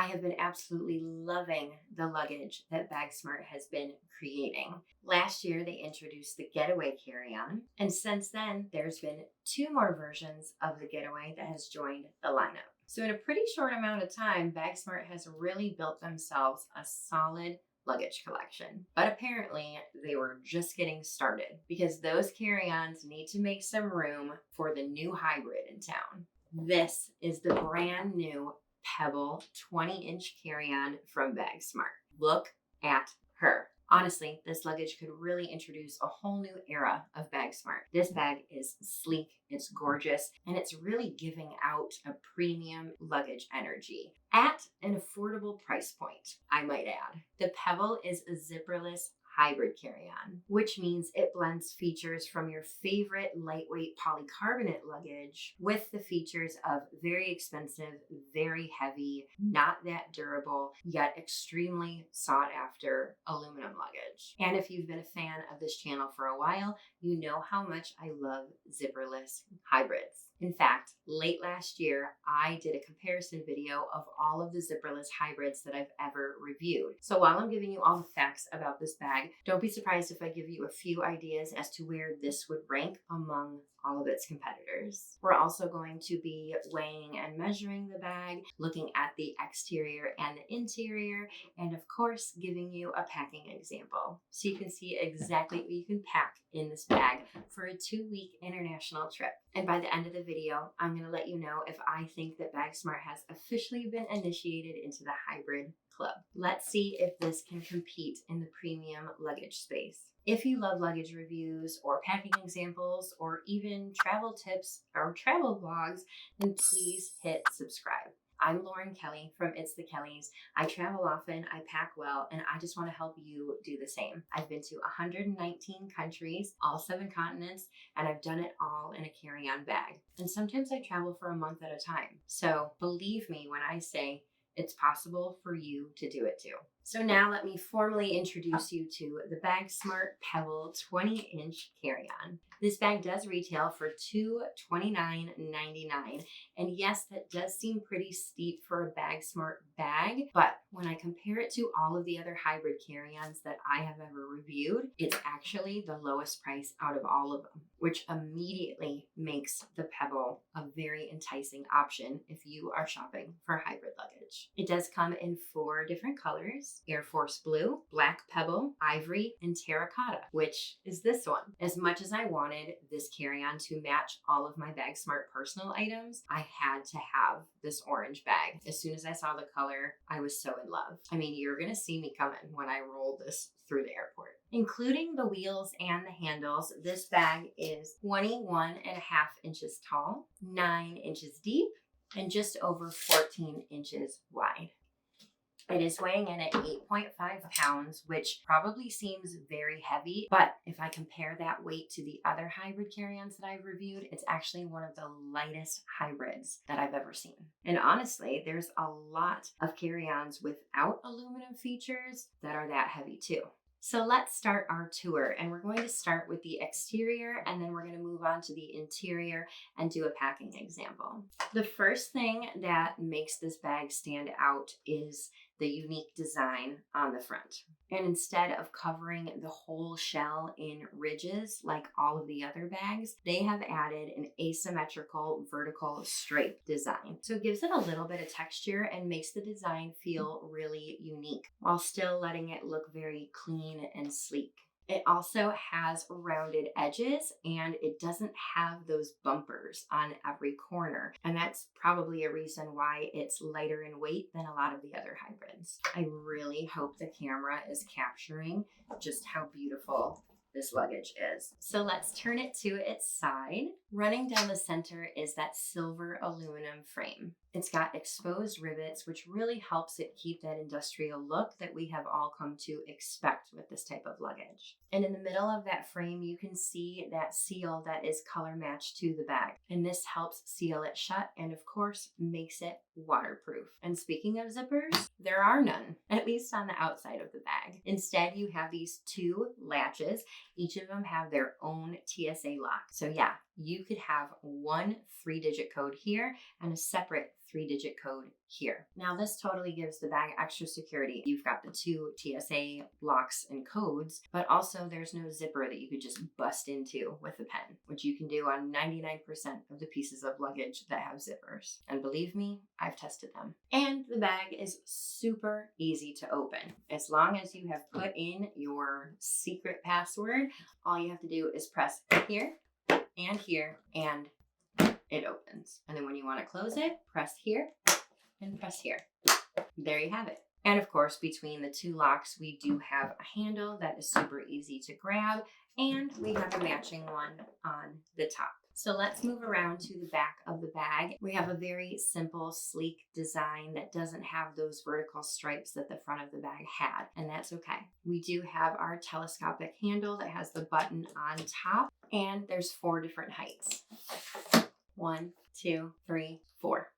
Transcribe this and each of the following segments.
I have been absolutely loving the luggage that BAGSMART has been creating. Last year, they introduced the Getaway Carry-On, and since then, there's been 2 more versions of the Getaway that has joined the lineup. So in a pretty short amount of time, BAGSMART has really built themselves a solid luggage collection. But apparently they were just getting started because those carry-ons need to make some room for the new hybrid in town. This is the brand new Pebble 20-inch carry-on from BAGSMART. Look at her. Honestly, this luggage could really introduce a whole new era of BAGSMART. This bag is sleek, it's gorgeous, and it's really giving out a premium luggage energy at an affordable price point, I might add. The Pebble is a zipperless hybrid carry-on, which means it blends features from your favorite lightweight polycarbonate luggage with the features of very expensive, very heavy, not that durable, yet extremely sought after aluminum luggage. And if you've been a fan of this channel for a while, you know how much I love zipperless hybrids. In fact, late last year, I did a comparison video of all of the zipperless hybrids that I've ever reviewed. So while I'm giving you all the facts about this bag, don't be surprised if I give you a few ideas as to where this would rank among all of its competitors. We're also going to be weighing and measuring the bag, looking at the exterior and the interior, and of course, giving you a packing example so you can see exactly what you can pack in this bag for a 2-week international trip. And by the end of the video, I'm going to let you know if I think that BAGSMART has officially been initiated into the hybrid club. Let's see if this can compete in the premium luggage space. If you love luggage reviews or packing examples or even travel tips or travel vlogs, then please hit subscribe. I'm Lauren Kelly from It's the Kellys. I travel often, I pack well, and I just want to help you do the same. I've been to 119 countries, all 7 continents, and I've done it all in a carry-on bag. And sometimes I travel for a month at a time. So believe me when I say it's possible for you to do it too. So now let me formally introduce you to the BAGSMART Pebble 20-inch carry-on. This bag does retail for $229.99. And yes, that does seem pretty steep for a BAGSMART bag, but when I compare it to all of the other hybrid carry-ons that I have ever reviewed, it's actually the lowest price out of all of them, which immediately makes the Pebble a very enticing option if you are shopping for hybrid luggage. It does come in 4 different colors: Air Force Blue, Black Pebble, Ivory, and Terracotta, which is this one. As much as I wanted this carry-on to match all of my BAGSMART personal items, I had to have this orange bag. As soon as I saw the color, I was so in love. I mean, you're gonna see me coming when I roll this through the airport. Including the wheels and the handles, this bag is 21.5 inches tall, 9 inches deep, and just over 14 inches wide. It is weighing in at 8.5 pounds, which probably seems very heavy, but if I compare that weight to the other hybrid carry-ons that I've reviewed, it's actually one of the lightest hybrids that I've ever seen. And honestly, there's a lot of carry-ons without aluminum features that are that heavy too. So let's start our tour, and we're going to start with the exterior, and then we're going to move on to the interior and do a packing example. The first thing that makes this bag stand out is the unique design on the front. And instead of covering the whole shell in ridges like all of the other bags, they have added an asymmetrical vertical stripe design. So it gives it a little bit of texture and makes the design feel really unique while still letting it look very clean and sleek. It also has rounded edges, and it doesn't have those bumpers on every corner. And that's probably a reason why it's lighter in weight than a lot of the other hybrids. I really hope the camera is capturing just how beautiful this luggage is. So let's turn it to its side. Running down the center is that silver aluminum frame. It's got exposed rivets, which really helps it keep that industrial look that we have all come to expect with this type of luggage. And in the middle of that frame, you can see that seal that is color matched to the bag. And this helps seal it shut and of course makes it waterproof. And speaking of zippers, there are none, at least on the outside of the bag. Instead, you have these 2 latches. Each of them have their own TSA lock. So yeah, you could have one 3-digit code here and a separate 3-digit code here. Now this totally gives the bag extra security. You've got the 2 TSA locks and codes, but also there's no zipper that you could just bust into with a pen, which you can do on 99% of the pieces of luggage that have zippers. And believe me, I've tested them. And the bag is super easy to open. As long as you have put in your secret password, all you have to do is press here and here, and it opens. And then when you want to close it, press here and press here. There you have it. And of course, between the 2 locks, we do have a handle that is super easy to grab, and we have a matching one on the top. So let's move around to the back of the bag. We have a very simple, sleek design that doesn't have those vertical stripes that the front of the bag had, and that's okay. We do have our telescopic handle that has the button on top, and there's 4 different heights. 1, 2, 3, 4.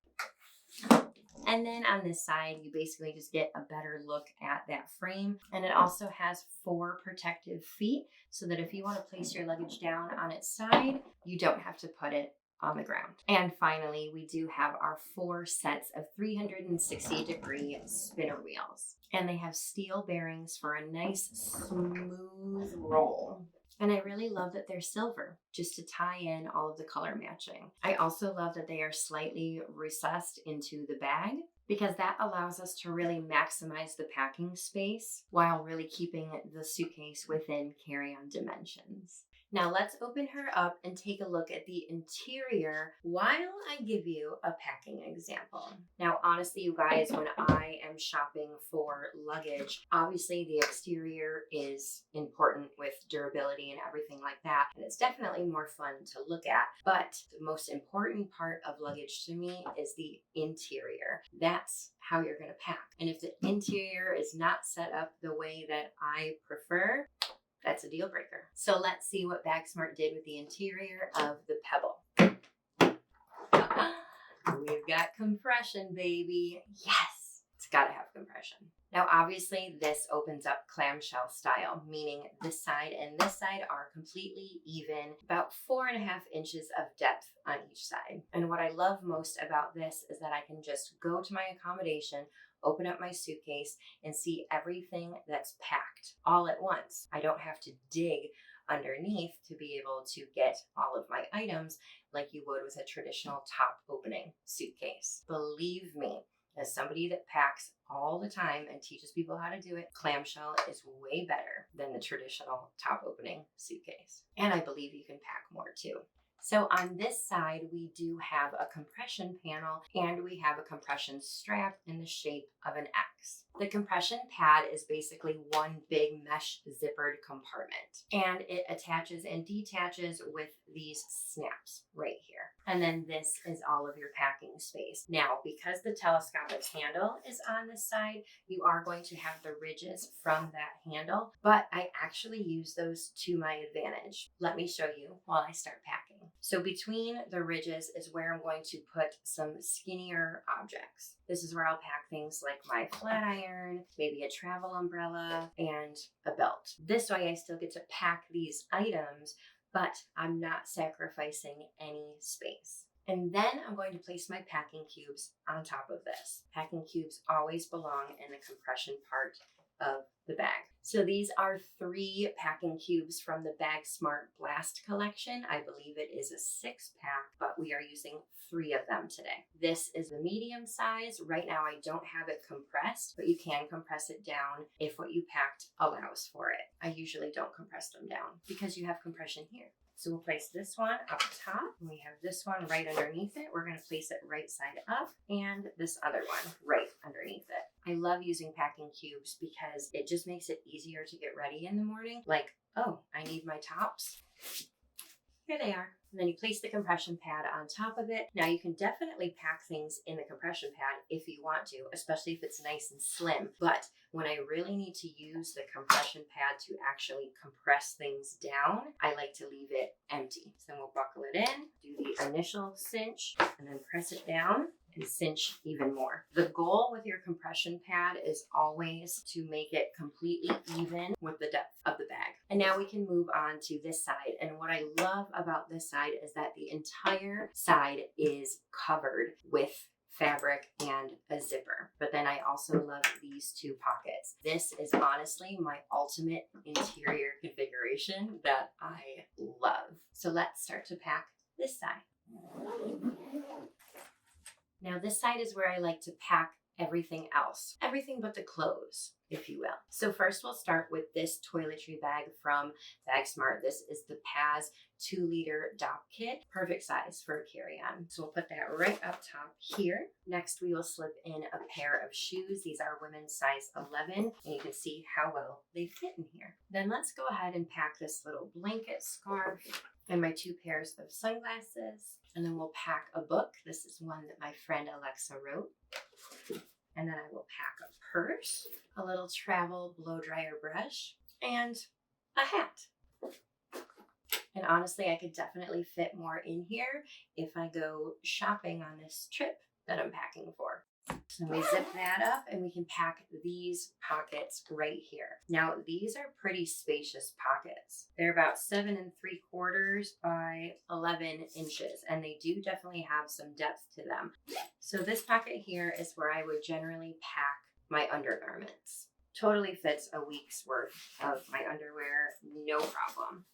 And then on this side, you basically just get a better look at that frame. And it also has 4 protective feet so that if you want to place your luggage down on its side, you don't have to put it on the ground. And finally, we do have our 4 sets of 360-degree spinner wheels. And they have steel bearings for a nice smooth roll. And I really love that they're silver, just to tie in all of the color matching. I also love that they are slightly recessed into the bag, because that allows us to really maximize the packing space while really keeping the suitcase within carry-on dimensions. Now let's open her up and take a look at the interior while I give you a packing example. Now, honestly, you guys, when I am shopping for luggage, obviously the exterior is important with durability and everything like that. And it's definitely more fun to look at. But the most important part of luggage to me is the interior. That's how you're going to pack. And if the interior is not set up the way that I prefer, that's a deal breaker. So let's see what BAGSMART did with the interior of the Pebble. We've got compression, baby. Yes, it's gotta have compression. Now, obviously, this opens up clamshell style, meaning this side and this side are completely even, about 4.5 inches of depth on each side. And what I love most about this is that I can just go to my accommodation, open up my suitcase, and see everything that's packed all at once. I don't have to dig underneath to be able to get all of my items like you would with a traditional top opening suitcase. Believe me, as somebody that packs all the time and teaches people how to do it, clamshell is way better than the traditional top opening suitcase. And I believe you can pack more too. So on this side, we do have a compression panel and we have a compression strap in the shape of an X. The compression pad is basically one big mesh zippered compartment, and it attaches and detaches with these snaps right here. And then this is all of your packing space. Now, because the telescopic handle is on this side, you are going to have the ridges from that handle, but I actually use those to my advantage. Let me show you while I start packing. So between the ridges is where I'm going to put some skinnier objects. This is where I'll pack things like my flat iron, maybe a travel umbrella, and a belt. This way I still get to pack these items, but I'm not sacrificing any space. And then I'm going to place my packing cubes on top of this. Packing cubes always belong in the compression part of the bag. So these are 3 packing cubes from the BAGSMART Blast collection. I believe it is a 6-pack, but we are using 3 of them today. This is the medium size. Right now I don't have it compressed, but you can compress it down if what you packed allows for it. I usually don't compress them down because you have compression here. So we'll place this one up top, and we have this one right underneath it. We're gonna place it right side up, and this other one right underneath it. I love using packing cubes because it just makes it easier to get ready in the morning. Like, oh, I need my tops. Here they are. And then you place the compression pad on top of it. Now you can definitely pack things in the compression pad if you want to, especially if it's nice and slim. But when I really need to use the compression pad to actually compress things down, I like to leave it empty. So then we'll buckle it in, do the initial cinch, and then press it down. and cinch even more. The goal with your compression pad is always to make it completely even with the depth of the bag. And now we can move on to this side. And what I love about this side is that the entire side is covered with fabric and a zipper. But then I also love these two pockets. This is honestly my ultimate interior configuration that I love. So let's start to pack this side. Now this side is where I like to pack everything else, everything but the clothes, if you will. So first we'll start with this toiletry bag from BAGSMART. This is the Paz 2-liter DOP kit, perfect size for a carry-on. So we'll put that right up top here. Next we will slip in a pair of shoes. These are women's size 11, and you can see how well they fit in here. Then let's go ahead and pack this little blanket scarf and my 2 pairs of sunglasses. And then we'll pack a book. This is one that my friend Alexa wrote. And then I will pack a purse, a little travel blow dryer brush, and a hat. And honestly, I could definitely fit more in here if I go shopping on this trip that I'm packing for. So we zip that up and we can pack these pockets right here. Now, these are pretty spacious pockets. They're about 7 3/4 by 11 inches, and they do definitely have some depth to them. So this pocket here is where I would generally pack my undergarments. Totally fits a week's worth of my underwear, no problem.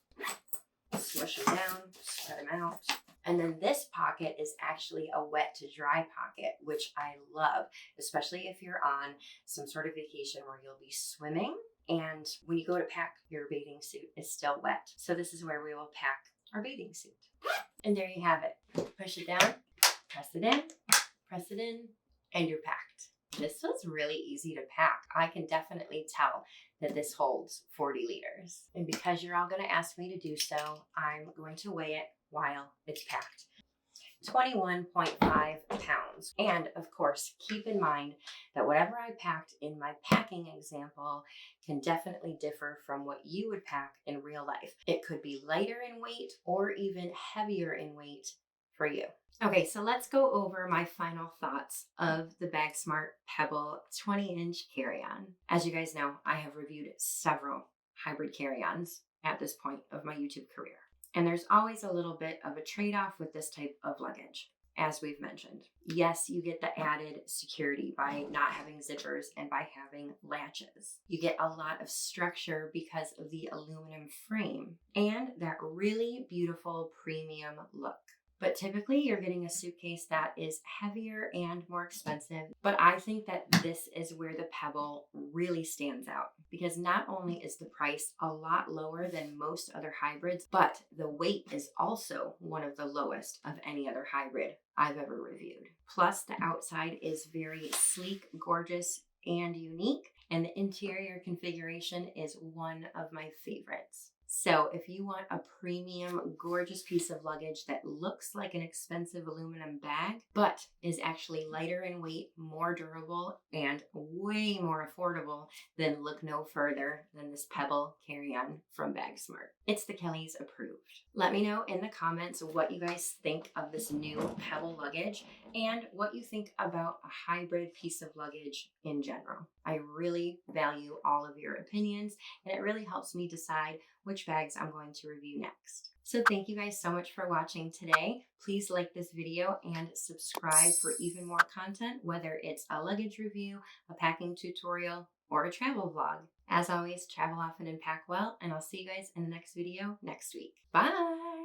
Smush them down, spread them out. And then this pocket is actually a wet to dry pocket, which I love, especially if you're on some sort of vacation where you'll be swimming. And when you go to pack, your bathing suit is still wet. So this is where we will pack our bathing suit. And there you have it. Push it down, press it in, and you're packed. This was really easy to pack. I can definitely tell that this holds 40 liters. And because you're all gonna ask me to do so, I'm going to weigh it while it's packed. 21.5 pounds. And of course, keep in mind that whatever I packed in my packing example can definitely differ from what you would pack in real life. It could be lighter in weight or even heavier in weight for you. Okay, so let's go over my final thoughts of the BAGSMART Pebble 20-inch carry-on. As you guys know, I have reviewed several hybrid carry-ons at this point of my YouTube career. And there's always a little bit of a trade-off with this type of luggage, as we've mentioned. Yes, you get the added security by not having zippers and by having latches. You get a lot of structure because of the aluminum frame and that really beautiful premium look. But typically you're getting a suitcase that is heavier and more expensive. But I think that this is where the Pebble really stands out, because not only is the price a lot lower than most other hybrids, but the weight is also one of the lowest of any other hybrid I've ever reviewed. Plus the outside is very sleek, gorgeous, and unique. And the interior configuration is one of my favorites. So if you want a premium, gorgeous piece of luggage that looks like an expensive aluminum bag, but is actually lighter in weight, more durable, and way more affordable, then look no further than this Pebble carry-on from BAGSMART. It's the Kellys approved. Let me know in the comments what you guys think of this new Pebble luggage and what you think about a hybrid piece of luggage in general. I really value all of your opinions, and it really helps me decide which bags I'm going to review next. So thank you guys so much for watching today. Please like this video and subscribe for even more content, whether it's a luggage review, a packing tutorial, or a travel vlog. As always, travel often and pack well, and I'll see you guys in the next video next week. Bye!